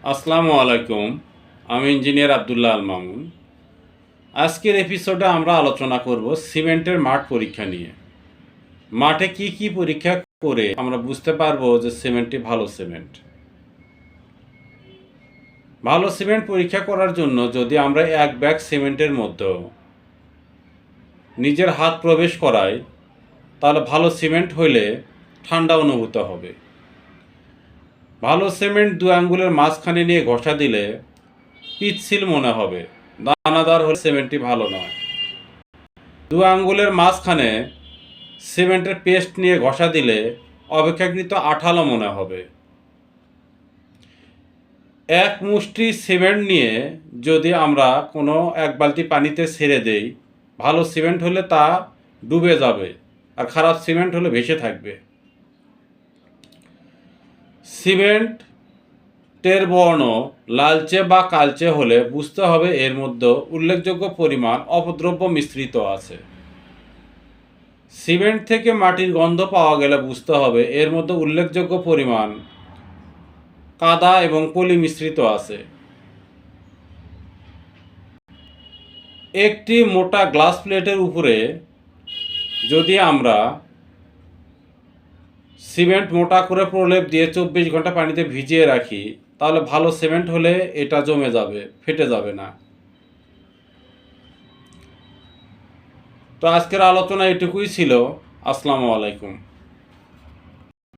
আসসালামু আলাইকুম। আমি ইঞ্জিনিয়ার আব্দুল্লাহ আল মামুন। আজকের এপিসোডে আমরা আলোচনা করব সিমেন্টের মাঠ পরীক্ষা নিয়ে। মাঠে কি কি পরীক্ষা করে আমরা বুঝতে পারবো যে সিমেন্টটি ভালো সিমেন্ট। ভালো সিমেন্ট পরীক্ষা করার জন্য যদি আমরা এক ব্যাগ সিমেন্টের মধ্যে নিজের হাত প্রবেশ করাই, তাহলে ভালো সিমেন্ট হইলে ঠান্ডা অনুভূত হবে। ভালো সিমেন্ট দু আঙ্গুলের মাঝখানে নিয়ে ঘষা দিলে পিচ্ছিল মনে হবে, দানাদার হলে সিমেন্টটি ভালো নয়। দু আঙ্গুলের মাঝখানে সিমেন্টের পেস্ট নিয়ে ঘষা দিলে অপেক্ষাকৃত আঠালো মনে হবে। এক মুষ্টি সিমেন্ট নিয়ে যদি আমরা কোনো এক বালতি পানিতে ছেড়ে দেই, ভালো সিমেন্ট হলে তা ডুবে যাবে, আর খারাপ সিমেন্ট হলে ভেসে থাকবে। সিমেন্টের বর্ণ লালচে বা কালচে হলে বুঝতে হবে এর মধ্যে উল্লেখযোগ্য পরিমাণ অপদ্রব্য মিশ্রিত আছে। সিমেন্ট থেকে মাটির গন্ধ পাওয়া গেলে বুঝতে হবে এর মধ্যে উল্লেখযোগ্য পরিমাণ কাদা এবং পলি মিশ্রিত আছে। একটি মোটা গ্লাস প্লেটের উপরে যদি আমরা সিমেন্ট মোটা করে প্রলেপ দিয়ে 24 ঘন্টা পানিতে ভিজিয়ে রাখি, তাহলে ভালো সিমেন্ট হলে এটা জমে যাবে, ফেটে যাবে না। তো আজকের আলোচনা এটুকুই ছিল। আসসালামু আলাইকুম।